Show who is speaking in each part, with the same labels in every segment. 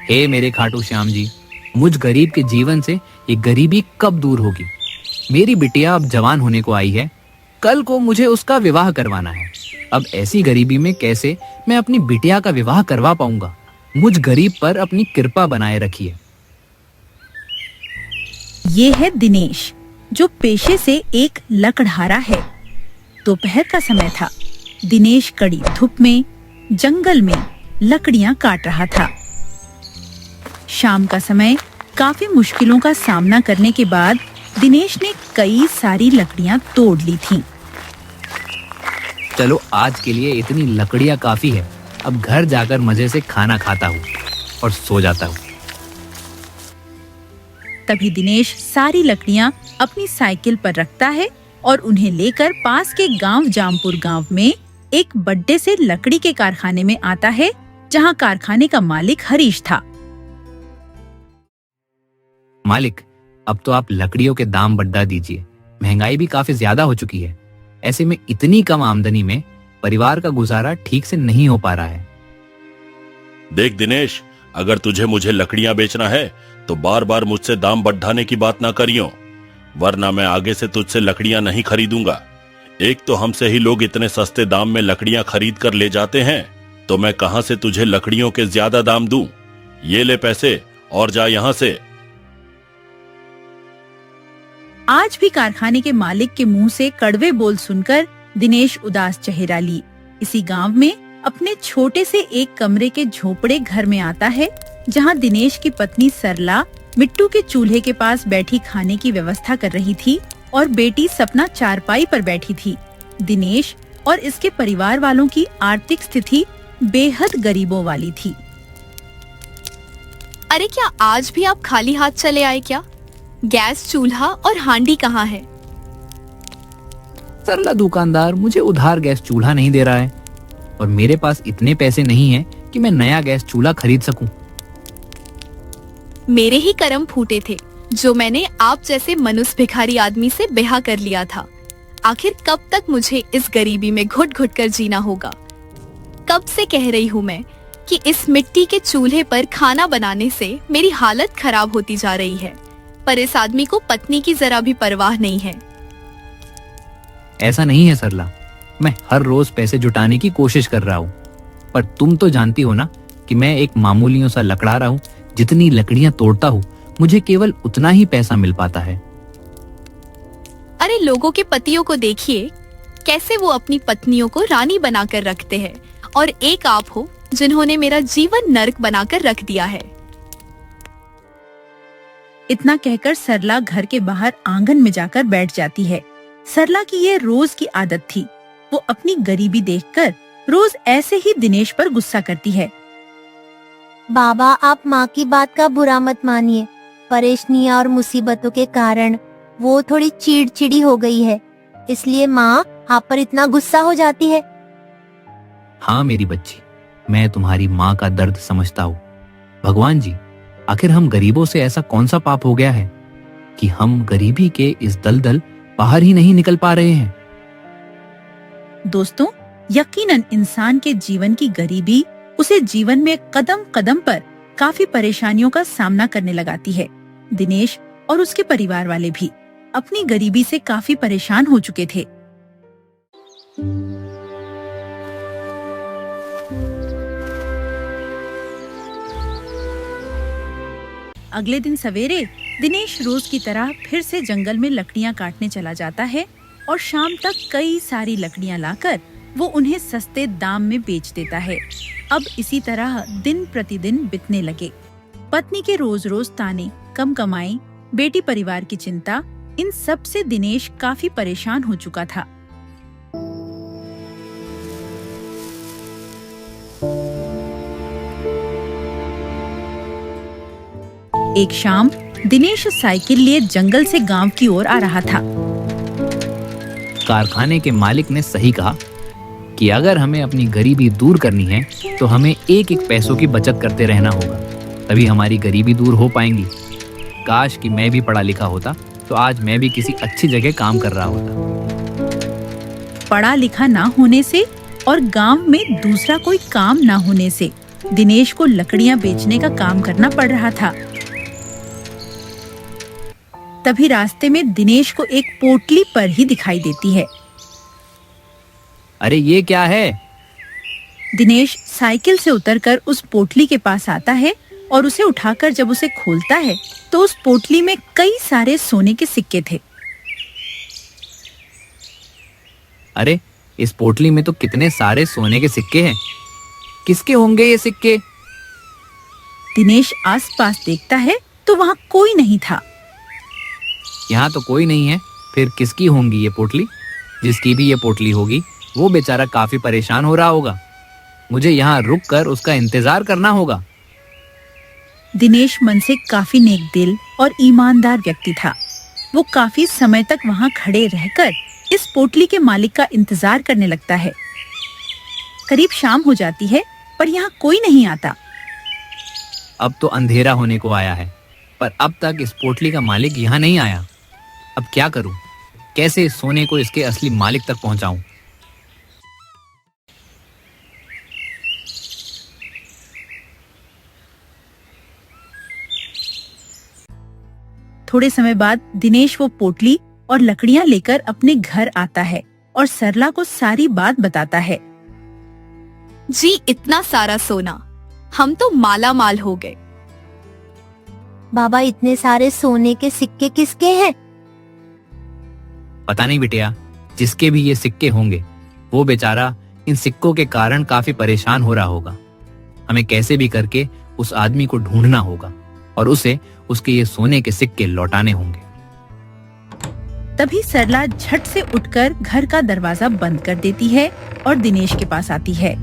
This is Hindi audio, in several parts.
Speaker 1: हे मेरे खाटू श्याम जी, मुझ गरीब के जीवन से ये गरीबी कब दूर होगी? मेरी बिटिया अब जवान होने को आई है, कल को मुझे उसका विवाह करवाना है। अब ऐसी गरीबी में कैसे मैं अपनी बिटिया का विवाह करवा पाऊंगा? मुझ गरीब पर अपनी कृपा बनाए रखिए।
Speaker 2: ये है दिनेश, जो पेशे से एक लकड़हारा है। दोपहर का समय था। दिनेश कड़ी धूप में जंगल में लकड़ियां काट रहा था। शाम का समय काफी मुश्किलों का सामना करने के बाद दिनेश ने कई सारी लकड़ियां तोड़ ली थीं।
Speaker 1: चलो आज के लिए इतनी लकड़ियां काफी है। अब घर जाकर मजे से खाना खाता हूँ और सो जाता हूँ।
Speaker 2: तभी दिनेश सारी लकड़ियां अपनी साइकिल पर रखता है और उन्हें लेकर पास के गांव जामपुर गांव में एक बड्डे से लकड़ी के कारखाने में आता है, जहां कारखाने का मालिक हरीश था।
Speaker 1: मालिक, अब तो आप लकड़ियों के दाम बढ़ा दीजिए। महंगाई भी काफी ज्यादा हो चुकी है। ऐसे में इतनी कम आमदनी में परिवार का गुजारा ठीक से नहीं हो पा रहा है।
Speaker 3: देख दिनेश, अगर तुझे मुझे लकड़ियां बेचना है तो बार बार मुझसे दाम बढ़ाने की बात ना करियो, वरना मैं आगे से तुझसे लकड़ियां नहीं खरीदूंगा। एक तो हमसे ही लोग इतने सस्ते दाम में लकड़ियां खरीद कर ले जाते हैं, तो मैं कहां से तुझे लकड़ियों के ज्यादा दाम दूं? ये ले पैसे और जा यहां से।
Speaker 2: आज भी कारखाने के मालिक के मुंह से कड़वे बोल सुनकर दिनेश उदास चेहरा ली इसी गांव में अपने छोटे से एक कमरे के झोपड़े घर में आता है, जहां दिनेश की पत्नी सरला मिट्टू के चूल्हे के पास बैठी खाने की व्यवस्था कर रही थी और बेटी सपना चारपाई पर बैठी थी। दिनेश और इसके परिवार वालों की आर्थिक स्थिति बेहद गरीबों वाली थी।
Speaker 4: अरे क्या आज भी आप खाली हाथ चले आए क्या? गैस चूल्हा और हांडी कहाँ है?
Speaker 1: सरला दुकानदार मुझे उधार गैस चूल्हा नहीं दे रहा है और मेरे पास इतने पैसे नहीं हैं कि मैं नया गैस चूल्हा खरीद सकूं।
Speaker 4: मेरे ही कर्म फूटे थे जो मैंने आप जैसे मनुष्य भिखारी आदमी से ब्याह कर लिया था। आखिर कब तक मुझे इस गरीबी में घुट घुट कर जीना होगा? कब से कह रही हूँ मैं कि इस मिट्टी के चूल्हे पर खाना बनाने से मेरी हालत खराब होती जा रही है, पर इस आदमी को पत्नी की जरा भी परवाह नहीं है।
Speaker 1: ऐसा नहीं है सरला, मैं हर रोज पैसे जुटाने की कोशिश कर रहा हूँ, पर तुम तो जानती हो ना कि मैं एक मामूलियों सा लकड़हारा हूँ। जितनी लकड़ियां तोड़ता हूँ मुझे केवल उतना ही पैसा मिल पाता है।
Speaker 4: अरे लोगों के पतियों को देखिए, कैसे वो अपनी पत्नियों को रानी बनाकर रखते हैं, और एक आप हो जिन्होंने मेरा जीवन नर्क बनाकर रख दिया है।
Speaker 2: इतना कहकर सरला घर के बाहर आंगन में जाकर बैठ जाती है। सरला की ये रोज की आदत थी। वो अपनी गरीबी देखकर रोज ऐसे ही दिनेश पर गुस्सा करती है।
Speaker 5: बाबा, आप माँ की बात का बुरा मत मानिए। परेशानियाँ और मुसीबतों के कारण वो थोड़ी चिड़चिड़ी हो गई है, इसलिए माँ आप पर इतना गुस्सा हो जाती है।
Speaker 1: हाँ मेरी बच्ची, मैं तुम्हारी माँ का दर्द समझता हूँ। भगवान जी, आखिर हम गरीबों से ऐसा कौन सा पाप हो गया है कि हम गरीबी के इस दलदल बाहर ही नहीं निकल पा रहे हैं?
Speaker 2: दोस्तों, यकीनन इंसान के जीवन की गरीबी उसे जीवन में कदम कदम पर काफी परेशानियों का सामना करने लगाती है। दिनेश और उसके परिवार वाले भी अपनी गरीबी से काफी परेशान हो चुके थे। अगले दिन सवेरे दिनेश रोज की तरह फिर से जंगल में लकड़ियां काटने चला जाता है और शाम तक कई सारी लकड़ियां लाकर वो उन्हें सस्ते दाम में बेच देता है। अब इसी तरह दिन प्रतिदिन बीतने लगे। पत्नी के रोज रोज ताने, कम कमाई, बेटी परिवार की चिंता, इन सब से दिनेश काफी परेशान हो चुका था। एक शाम दिनेश साइकिल लिए जंगल से गांव की ओर आ रहा था।
Speaker 1: कारखाने के मालिक ने सही कहा कि अगर हमें अपनी गरीबी दूर करनी है तो हमें एक एक पैसों की बचत करते रहना होगा, तभी हमारी गरीबी दूर हो पाएंगी। काश कि मैं भी पढ़ा लिखा होता तो आज मैं भी किसी अच्छी जगह काम कर रहा होता।
Speaker 2: पढ़ा लिखा ना होने से और गांव में दूसरा कोई काम ना होने से दिनेश को लकड़ियां बेचने का काम करना पड़ रहा था। तभी रास्ते में दिनेश को एक पोटली पर ही दिखाई देती है।
Speaker 1: अरे ये क्या है?
Speaker 2: दिनेश साइकिल से उतरकर उस पोटली के पास आता है और उसे उठाकर जब उसे खोलता है तो उस पोटली में कई सारे सोने के सिक्के थे।
Speaker 1: अरे इस पोटली में तो कितने सारे सोने के सिक्के हैं। किसके होंगे ये सिक्के?
Speaker 2: दिनेश आसपास देखता है तो वहाँ कोई नहीं था।
Speaker 1: यहाँ तो कोई नहीं है, फिर किसकी होंगी ये पोटली? जिसकी भी ये पोटली होगी वो बेचारा काफी परेशान हो रहा होगा। मुझे यहाँ रुक कर उसका इंतजार करना होगा।
Speaker 2: दिनेश मन से काफी नेक दिल और ईमानदार व्यक्ति था। वो काफी समय तक वहाँ खड़े रहकर इस पोटली के मालिक का इंतजार करने लगता है। करीब शाम हो जाती है पर यहाँ कोई नहीं आता।
Speaker 1: अब तो अंधेरा होने को आया है, पर अब तक इस पोटली का मालिक यहाँ नहीं आया। अब क्या करूं? कैसे इस सोने को इसके असली मालिक तक पहुंचाऊं?
Speaker 2: थोड़े समय बाद दिनेश वो पोटली और लकड़ियां लेकर अपने घर आता है और सरला को सारी बात बताता है।
Speaker 4: जी इतना सारा सोना, हम तो माला माल हो गए।
Speaker 5: बाबा इतने सारे सोने के सिक्के किसके हैं?
Speaker 1: पता नहीं बिटिया, जिसके भी ये सिक्के होंगे वो बेचारा इन सिक्कों के कारण काफी परेशान हो रहा होगा। हमें कैसे भी करके उस आदमी को ढूंढना होगा और उसे उसके ये सोने के सिक्के लौटाने होंगे।
Speaker 2: तभी सरला झट से उठकर घर का दरवाजा बंद कर देती है और दिनेश के पास आती है।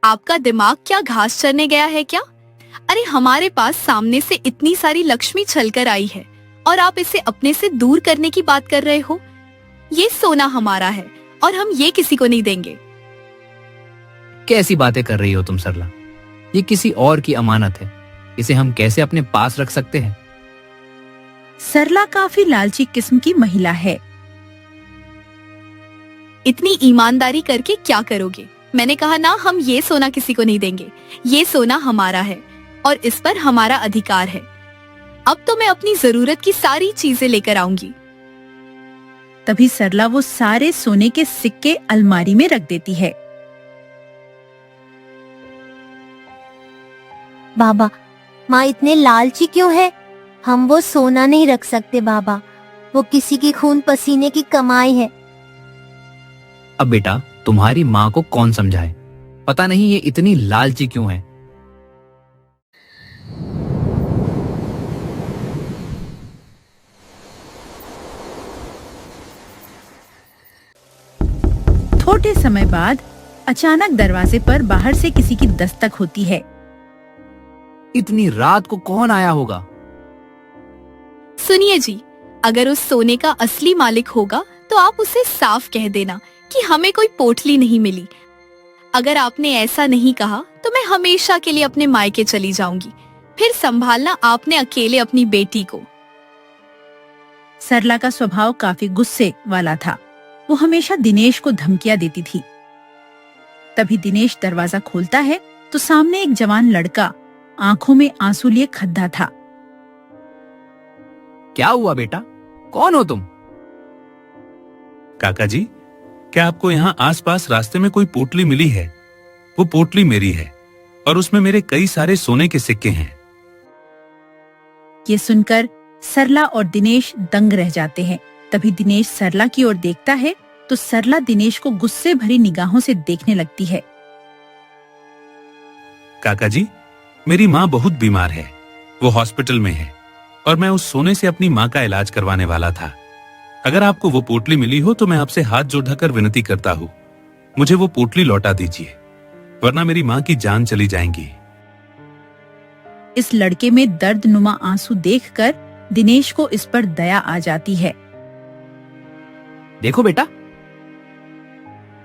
Speaker 4: आपका दिमाग क्या घास चरने गया है क्या? अरे हमारे पास सामने से इतनी सारी लक्ष्मी छलकर आई है और आप इसे अपने से दूर करने की बात कर रहे हो। ये सोना हमारा है और हम ये किसी को नहीं देंगे।
Speaker 1: कैसी बातें कर रही हो तुम सरला? ये किसी और की अमानत है, इसे हम कैसे अपने पास रख सकते हैं?
Speaker 2: सरला काफी लालची किस्म की महिला है।
Speaker 4: इतनी ईमानदारी करके क्या करोगे? मैंने कहा ना, हम ये सोना किसी को नहीं देंगे। ये सोना हमारा है और इस पर हमारा अधिकार है। अब तो मैं अपनी जरूरत की सारी चीजें लेकर आऊंगी।
Speaker 2: तभी सरला वो सारे सोने के सिक्के अलमारी में रख देती है।
Speaker 5: बाबा, माँ इतने लालची क्यों है? हम वो सोना नहीं रख सकते बाबा, वो किसी की खून पसीने की कमाई है।
Speaker 1: अब बेटा, तुम्हारी माँ को कौन समझाए? पता नहीं ये इतनी लालची क्यों है।
Speaker 2: थोड़े समय बाद अचानक दरवाजे पर बाहर से किसी की दस्तक होती है।
Speaker 1: इतनी रात को कौन आया होगा?
Speaker 4: सुनिए जी, अगर उस सोने का असली मालिक होगा तो आप उसे साफ कह देना कि हमें कोई पोटली नहीं मिली। अगर आपने ऐसा नहीं कहा तो मैं हमेशा के लिए अपने मायके चली जाऊंगी। फिर संभालना आपने अकेले अपनी बेटी को।
Speaker 2: सरला का स्वभाव काफी गुस्से वाला था। वो हमेशा दिनेश को धमकियां देती थी। तभी दिनेश दरवाजा खोलता है तो सामने एक जवान लड़का आंखों में आंसू लिए खड़ा था।
Speaker 1: क्या हुआ बेटा? कौन हो तुम?
Speaker 6: काका जी, क्या आपको यहाँ आसपास रास्ते में कोई पोटली मिली है? वो पोटली मेरी है और उसमें मेरे कई सारे सोने के सिक्के हैं।
Speaker 2: ये सुनकर सरला और दिनेश दंग रह जाते हैं। तभी दिनेश सरला की ओर देखता है तो सरला दिनेश को गुस्से भरी निगाहों से देखने लगती है।
Speaker 6: काका जी, मेरी माँ बहुत बीमार है, वो हॉस्पिटल में है और मैं उस सोने से अपनी माँ का इलाज करवाने वाला था। अगर आपको वो पोटली मिली हो तो मैं आपसे हाथ जोड़कर विनती करता हूँ, मुझे वो पोटली लौटा दीजिए, वरना मेरी माँ की जान चली जाएगी।
Speaker 2: इस लड़के में दर्दनुमा आंसू देखकर दिनेश को इस पर दया आ जाती है।
Speaker 1: देखो बेटा,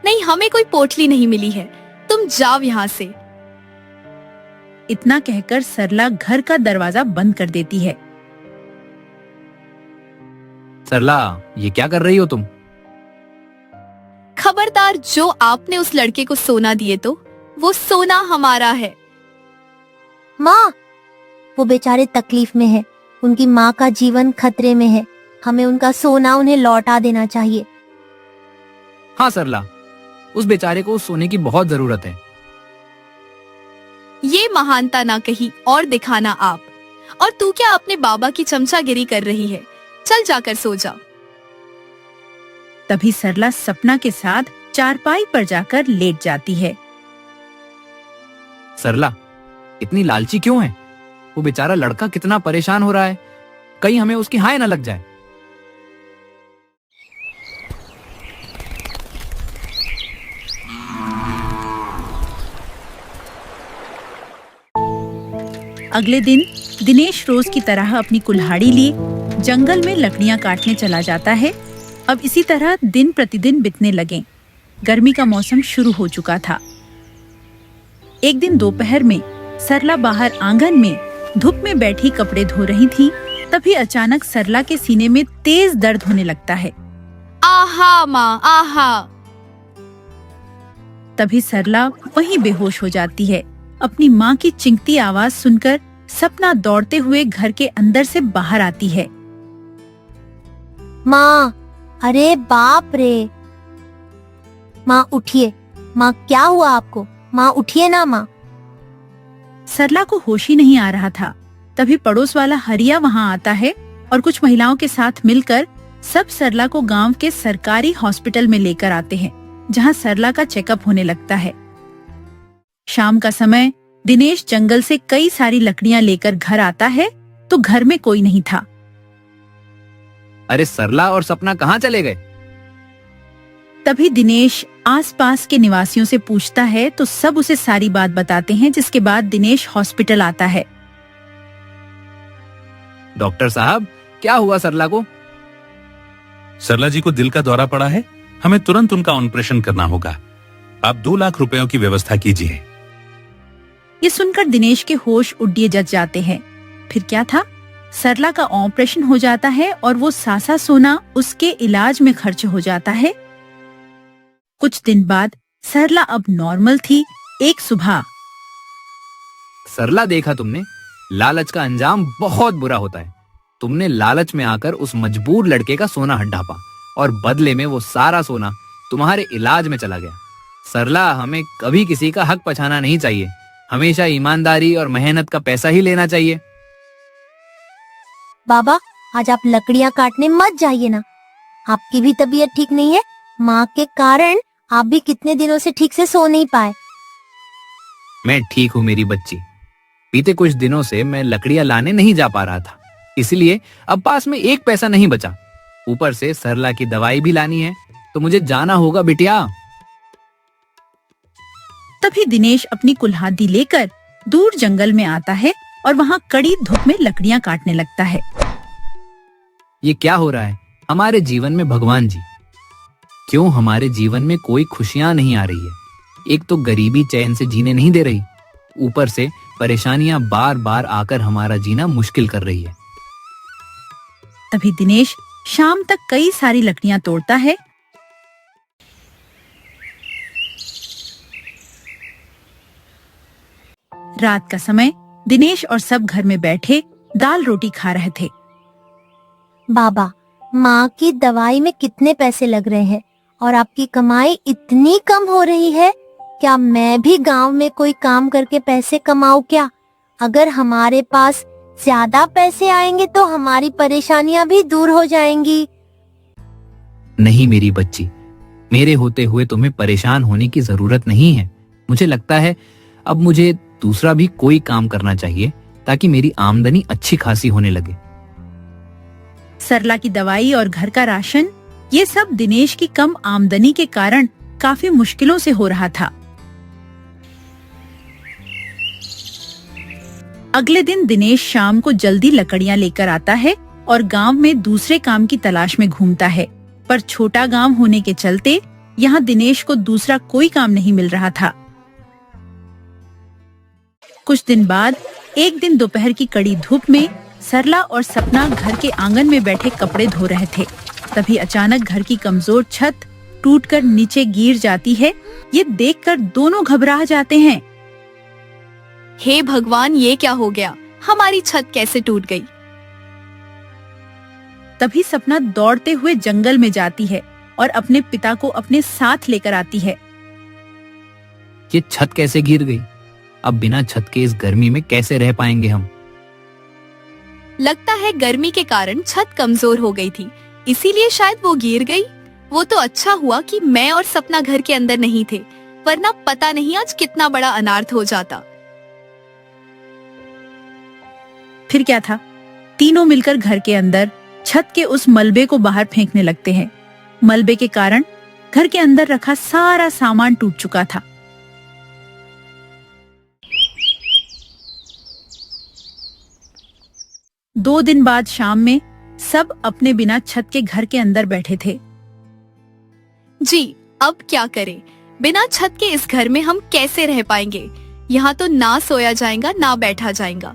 Speaker 4: नहीं, हमें कोई पोटली नहीं मिली है, तुम जाओ यहाँ से।
Speaker 2: इतना कहकर सरला घर का दरवाजा बंद कर देती है।
Speaker 1: सरला, ये क्या कर रही हो तुम?
Speaker 4: खबरदार, जो आपने उस लड़के को सोना दिए तो वो सोना हमारा है।
Speaker 5: माँ, वो बेचारे तकलीफ में है, उनकी माँ का जीवन खतरे में है। हमें उनका सोना उन्हें लौटा देना चाहिए।
Speaker 1: हाँ सरला, उस बेचारे को उस सोने की बहुत जरूरत है।
Speaker 4: ये महानता ना कही और दिखाना आप। और तू क्या अपने बाबा की चमचागिरी कर रही है? चल जाकर सो जा।
Speaker 2: तभी सरला सपना के साथ चारपाई पर जाकर लेट जाती है।
Speaker 1: सरला, इतनी लालची क्यों है? वो बेचारा लड़का कितना परेशान हो रहा है, कहीं हमें उसकी हाय न लग जाए।
Speaker 2: अगले दिन दिनेश रोज की तरह अपनी कुल्हाड़ी लिए जंगल में लकड़ियां काटने चला जाता है। अब इसी तरह दिन प्रतिदिन बीतने लगे। गर्मी का मौसम शुरू हो चुका था। एक दिन दोपहर में सरला बाहर आंगन में धूप में बैठी कपड़े धो रही थी। तभी अचानक सरला के सीने में तेज दर्द होने लगता है।
Speaker 4: आहा माँ, आहा।
Speaker 2: तभी सरला वहीं बेहोश हो जाती है। अपनी माँ की चिंकती आवाज सुनकर सपना दौड़ते हुए घर के अंदर से बाहर आती है।
Speaker 5: माँ, अरे बाप रे। माँ उठिए। माँ, क्या हुआ आपको? माँ उठिए ना माँ।
Speaker 2: सरला को होश ही नहीं आ रहा था। तभी पड़ोस वाला हरिया वहाँ आता है और कुछ महिलाओं के साथ मिलकर सब सरला को गांव के सरकारी हॉस्पिटल में लेकर आते हैं, जहाँ सरला का चेकअप होने लगता है। शाम का समय दिनेश जंगल से कई सारी लकड़ियां लेकर घर आता है तो घर में कोई नहीं था।
Speaker 1: अरे सरला और सपना कहाँ चले गए?
Speaker 2: तभी दिनेश आसपास के निवासियों से पूछता है तो सब उसे सारी बात बताते हैं, जिसके बाद दिनेश हॉस्पिटल आता है।
Speaker 1: डॉक्टर साहब, क्या हुआ सरला को?
Speaker 6: सरला जी को दिल का दौरा पड़ा है, हमें तुरंत उनका ऑपरेशन करना होगा। आप 2 लाख रुपयों की व्यवस्था कीजिए।
Speaker 2: ये सुनकर दिनेश के होश उड़िए जज जाते हैं। फिर क्या था, सरला का ऑपरेशन हो जाता है और वो सासा सोना उसके इलाज में खर्च हो जाता है। कुछ दिन बाद सरला अब नॉर्मल थी। एक सुबह
Speaker 1: सरला, देखा तुमने, लालच का अंजाम बहुत बुरा होता है। तुमने लालच में आकर उस मजबूर लड़के का सोना हड़पा और बदले में वो सारा सोना तुम्हारे इलाज में चला गया। सरला, हमें कभी किसी का हक पछाना नहीं चाहिए। हमेशा ईमानदारी और मेहनत का पैसा ही लेना चाहिए।
Speaker 5: बाबा, आज आप लकड़ियाँ काटने मत जाइए ना। आपकी भी तबीयत ठीक नहीं है। माँ के कारण आप भी कितने दिनों से ठीक से सो नहीं पाए।
Speaker 1: मैं ठीक हूँ मेरी बच्ची। बीते कुछ दिनों से मैं लकड़ियां लाने नहीं जा पा रहा था, इसलिए अब पास में 1 पैसा नहीं बचा। ऊपर से सरला की दवाई भी लानी है, तो मुझे जाना होगा बिटिया।
Speaker 2: तभी दिनेश अपनी कुल्हाड़ी लेकर दूर जंगल में आता है और वहाँ कड़ी धूप में लकड़ियां काटने लगता है।
Speaker 1: ये क्या हो रहा है हमारे जीवन में भगवान जी? क्यों हमारे जीवन में कोई खुशियां नहीं आ रही है? एक तो गरीबी चैन से जीने नहीं दे रही, ऊपर से परेशानियां बार बार आकर हमारा जीना मुश्किल कर रही है।
Speaker 2: तभी दिनेश शाम तक कई सारी लकड़ियां तोड़ता है। रात का समय दिनेश और सब घर में बैठे दाल रोटी खा रहे थे।
Speaker 5: बाबा, माँ की दवाई में कितने पैसे लग रहे हैं और आपकी कमाई इतनी कम हो रही है। क्या मैं भी गांव में कोई काम करके पैसे कमाऊं क्या? अगर हमारे पास ज्यादा पैसे आएंगे तो हमारी परेशानियां भी दूर हो जाएंगी।
Speaker 1: नहीं मेरी बच्ची, मेरे होते हुए तुम्हें परेशान होने की जरूरत नहीं है। मुझे लगता है अब मुझे दूसरा भी कोई काम करना चाहिए ताकि मेरी आमदनी अच्छी खासी होने लगे।
Speaker 2: सरला की दवाई और घर का राशन, ये सब दिनेश की कम आमदनी के कारण काफी मुश्किलों से हो रहा था। अगले दिन दिनेश शाम को जल्दी लकड़ियां लेकर आता है और गांव में दूसरे काम की तलाश में घूमता है, पर छोटा गांव होने के चलते यहाँ दिनेश को दूसरा कोई काम नहीं मिल रहा था। कुछ दिन बाद एक दिन दोपहर की कड़ी धूप में सरला और सपना घर के आंगन में बैठे कपड़े धो रहे थे। तभी अचानक घर की कमजोर छत टूटकर नीचे गिर जाती है, ये देखकर दोनों घबरा जाते हैं।
Speaker 4: हे भगवान, ये क्या हो गया? हमारी छत कैसे टूट गई?
Speaker 2: तभी सपना दौड़ते हुए जंगल में जाती है और अपने पिता को अपने साथ लेकर आती है।
Speaker 1: ये छत कैसे गिर गई? अब बिना छत के इस गर्मी में कैसे रह पाएंगे हम?
Speaker 4: लगता है गर्मी के कारण छत कमजोर हो गई थी, इसीलिए शायद वो गिर गई। वो तो अच्छा हुआ कि मैं और सपना घर के अंदर नहीं थे, वरना पता नहीं आज कितना बड़ा अनर्थ हो जाता।
Speaker 2: फिर क्या था, तीनों मिलकर घर के अंदर छत के उस मलबे को बाहर फेंकने लगते हैं। मलबे के कारण घर के अंदर रखा सारा सामान टूट चुका था। दो दिन बाद शाम में सब अपने बिना छत के घर के अंदर बैठे थे।
Speaker 4: जी, अब क्या करें? बिना छत के इस घर में हम कैसे रह पाएंगे? यहाँ तो ना सोया जाएगा ना बैठा जाएगा।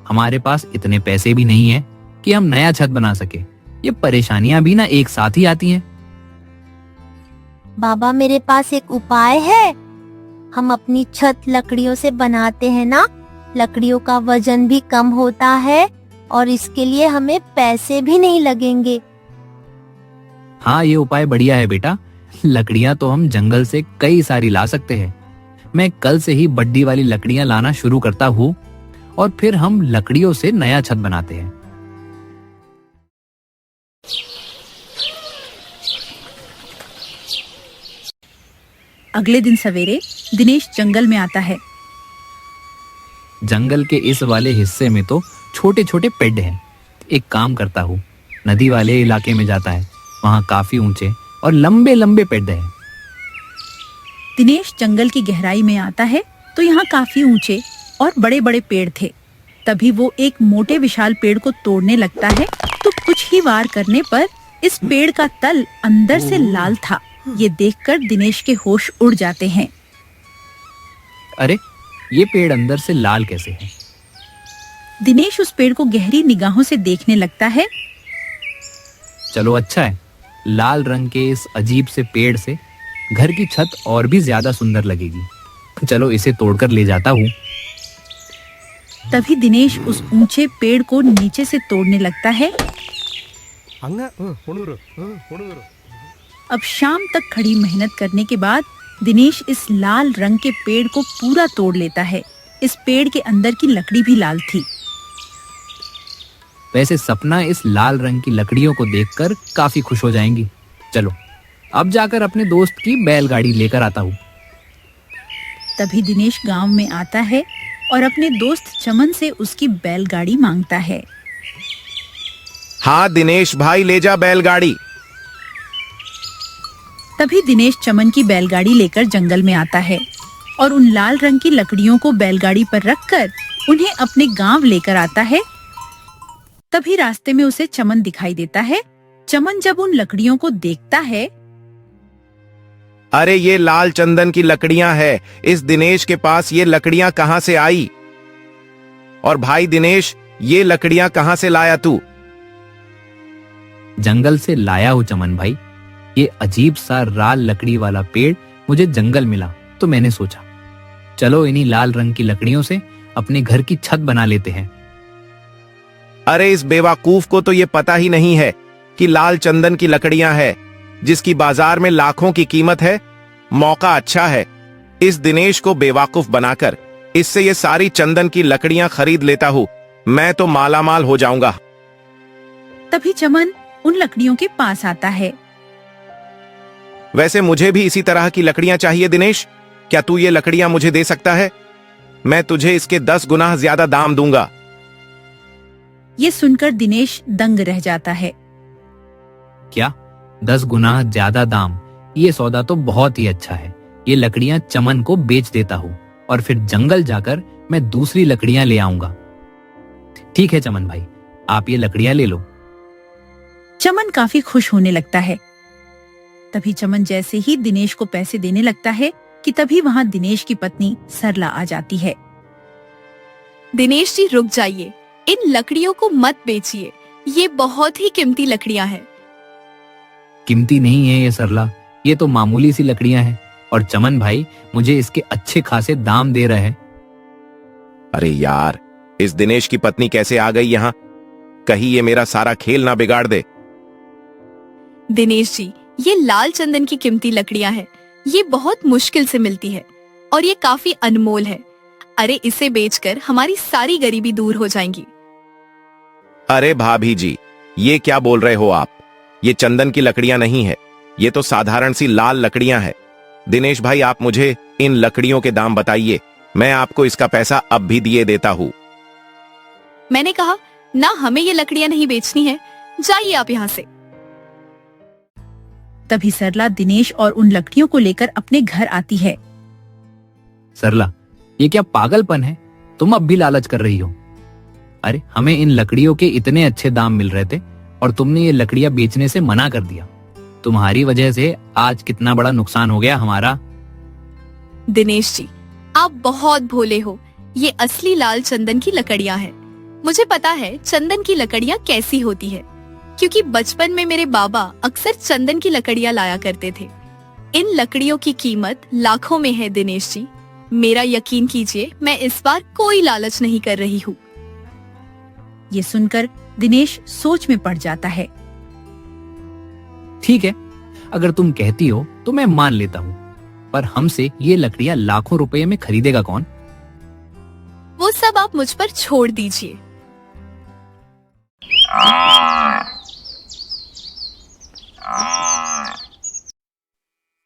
Speaker 1: हमारे पास इतने पैसे भी नहीं है कि हम नया छत बना सके। ये परेशानियां भी ना एक साथ ही आती हैं।
Speaker 5: बाबा, मेरे पास एक उपाय है। हम अपनी छत लकड़ियों से बनाते हैं ना, लकड़ियों का वजन भी कम होता है और इसके लिए हमें पैसे भी नहीं लगेंगे।
Speaker 1: हाँ, ये उपाय बढ़िया है बेटा। लकड़ियां तो हम जंगल से कई सारी ला सकते हैं। मैं कल से ही बड्डी वाली लकड़ियां लाना शुरू करता हूँ और फिर हम लकड़ियों से नया छत बनाते हैं।
Speaker 2: अगले दिन सवेरे दिनेश जंगल में आता है।
Speaker 1: जंगल के इस वाले हिस्से में तो छोटे छोटे पेड़ हैं। एक काम करता हूँ, नदी वाले इलाके में जाता है। वहाँ काफी ऊंचे और लंबे लंबे पेड़ हैं।
Speaker 2: दिनेश जंगल की गहराई में आता है तो यहाँ काफी ऊंचे और बड़े बड़े पेड़ थे। तभी वो एक मोटे विशाल पेड़ को तोड़ने लगता है तो कुछ ही वार करने पर इस पेड़ का तल अंदर से लाल था। ये देखकर दिनेश के होश उड़ जाते हैं।
Speaker 1: अरे, ये पेड़ अंदर से लाल कैसे है?
Speaker 2: दिनेश उस पेड़ को गहरी निगाहों से देखने लगता है।
Speaker 1: चलो अच्छा है, लाल रंग के इस अजीब से पेड़ से घर की छत और भी ज्यादा सुंदर लगेगी। चलो इसे तोड़कर ले जाता हूँ।
Speaker 2: तभी दिनेश उस ऊंचे पेड़ को नीचे से तोड़ने लगता है। अब शाम तक खड़ी मेहनत करने के बाद दिनेश इस लाल रंग के पेड़ को पूरा तोड़ लेता है। इस पेड़ के अंदर की लकड़ी भी लाल थी।
Speaker 1: वैसे सपना इस लाल रंग की लकड़ियों को देखकर काफी खुश हो जाएंगी। चलो अब जाकर अपने दोस्त की बैलगाड़ी लेकर आता हूँ।
Speaker 2: तभी दिनेश गांव में आता है और अपने दोस्त चमन से उसकी बैलगाड़ी मांगता है।
Speaker 7: हाँ दिनेश भाई, ले जा बैलगाड़ी।
Speaker 2: तभी दिनेश चमन की बैलगाड़ी लेकर जंगल में आता है और उन लाल रंग की लकड़ियों को बैलगाड़ी पर रखकर उन्हें अपने गांव लेकर आता है। तभी रास्ते में उसे चमन दिखाई देता है। चमन जब उन लकड़ियों को देखता है,
Speaker 7: अरे ये लाल चंदन की लकड़ियां हैं। इस दिनेश के पास ये लकड़ियां कहां से आई? और भाई दिनेश, ये लकड़ियां कहां से लाया तू?
Speaker 1: जंगल से लाया हूँ चमन भाई। ये अजीब सा लाल लकड़ी वाला पेड़ मुझे जंगल मिला तो मैंने सोचा चलो इन्हीं लाल रंग की लकड़ियों से अपने घर की छत बना लेते हैं।
Speaker 7: अरे इस बेवकूफ को तो ये पता ही नहीं है कि लाल चंदन की लकड़ियां हैं, जिसकी बाजार में लाखों की कीमत है। मौका अच्छा है, इस दिनेश को बेवकूफ बनाकर इससे ये सारी चंदन की लकड़ियां खरीद लेता हूँ। मैं तो मालामाल हो जाऊंगा।
Speaker 2: तभी चमन उन लकड़ियों के पास आता है।
Speaker 7: वैसे मुझे भी इसी तरह की लकड़ियां चाहिए दिनेश। क्या तू ये लकड़ियां मुझे दे सकता है? मैं तुझे इसके 10 गुना ज्यादा दाम दूंगा।
Speaker 2: ये सुनकर दिनेश दंग रह जाता है।
Speaker 1: क्या 10 गुना ज्यादा दाम? ये सौदा तो बहुत ही अच्छा है। ये लकड़ियां चमन को बेच देता हूँ और फिर जंगल जाकर मैं दूसरी लकड़ियां ले आऊंगा। ठीक है चमन भाई, आप ये लकड़ियां ले लो।
Speaker 2: चमन काफी खुश होने लगता है। तभी चमन जैसे ही दिनेश को पैसे देने लगता है कि तभी वहाँ दिनेश की पत्नी सरला आ जाती है।
Speaker 4: दिनेश जी रुक जाइए, इन लकड़ियों को मत बेचिए। ये बहुत ही कीमती लकड़ियां हैं।
Speaker 1: कीमती नहीं है ये सरला, ये तो मामूली सी लकड़ियां हैं और चमन भाई मुझे इसके अच्छे खासे दाम दे रहे हैं।
Speaker 7: अरे यार, इस दिनेश की पत्नी कैसे आ गई यहाँ? कहीं ये मेरा सारा खेल ना बिगाड़ दे।
Speaker 4: दिनेश जी, ये लाल चंदन की कीमती लकड़ियां हैं। ये बहुत मुश्किल से मिलती है और ये काफी अनमोल है। अरे इसे बेचकर हमारी सारी गरीबी दूर हो जाएंगी।
Speaker 7: अरे भाभी जी, ये क्या बोल रहे हो आप? ये चंदन की लकड़ियां नहीं है, ये तो साधारण सी लाल लकड़ियां हैं। दिनेश भाई, आप मुझे इन लकड़ियों के दाम बताइए, मैं आपको इसका पैसा अब भी दिए देता हूँ।
Speaker 4: मैंने कहा ना, हमें ये लकड़ियां नहीं बेचनी है, जाइए आप यहाँ से।
Speaker 2: तभी सरला दिनेश और उन लकड़ियों को लेकर अपने घर आती है।
Speaker 1: सरला, ये क्या पागलपन है? तुम अब भी लालच कर रही हो। अरे हमें इन लकड़ियों के इतने अच्छे दाम मिल रहे थे और तुमने ये लकड़ियां बेचने से मना कर दिया। तुम्हारी वजह से आज कितना बड़ा नुकसान हो गया हमारा।
Speaker 4: दिनेश जी, आप बहुत भोले हो। ये असली लाल चंदन की लकड़ियां हैं। मुझे पता है चंदन की लकड़ियां कैसी होती है, क्योंकि बचपन में मेरे बाबा अक्सर चंदन की लकड़ियां लाया करते थे। इन लकड़ियों की कीमत लाखों में है दिनेश जी। मेरा यकीन कीजिए, मैं इस बार कोई लालच नहीं कर रही हूँ।
Speaker 2: ये सुनकर दिनेश सोच में पड़ जाता है।
Speaker 1: ठीक है, अगर तुम कहती हो तो मैं मान लेता हूँ, पर हमसे ये लकड़ियां लाखों रुपए में खरीदेगा कौन?
Speaker 4: वो सब आप मुझ पर छोड़ दीजिए।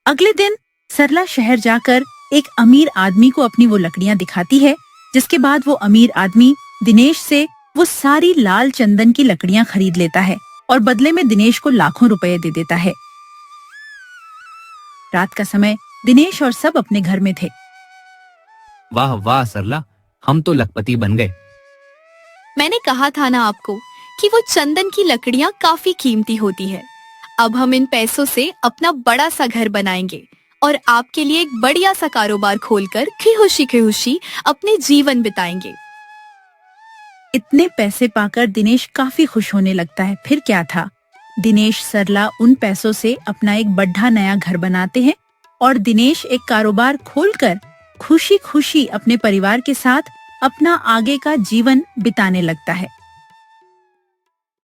Speaker 2: अगले दिन सरला शहर जाकर एक अमीर आदमी को अपनी वो लकड़ियां दिखाती है, जिसके बाद वो अमीर आदमी दिनेश से वो सारी लाल चंदन की लकड़ियां खरीद लेता है और बदले में दिनेश को लाखों रुपए दे देता है। रात का समय दिनेश और सब अपने घर में थे।
Speaker 1: वाह वाह सरला, हम तो लखपति बन गए।
Speaker 4: मैंने कहा था ना आपको कि वो चंदन की लकड़ियां काफी कीमती होती है। अब हम इन पैसों से अपना बड़ा सा घर बनाएंगे और आपके लिए एक बढ़िया सा कारोबार खोलकर खुशी अपने जीवन बिताएंगे।
Speaker 2: इतने पैसे पाकर दिनेश काफी खुश होने लगता है। फिर क्या था, दिनेश सरला उन पैसों से अपना एक बढ़ा नया घर बनाते हैं और दिनेश एक कारोबार खोलकर खुशी खुशी अपने परिवार के साथ अपना आगे का जीवन बिताने लगता है।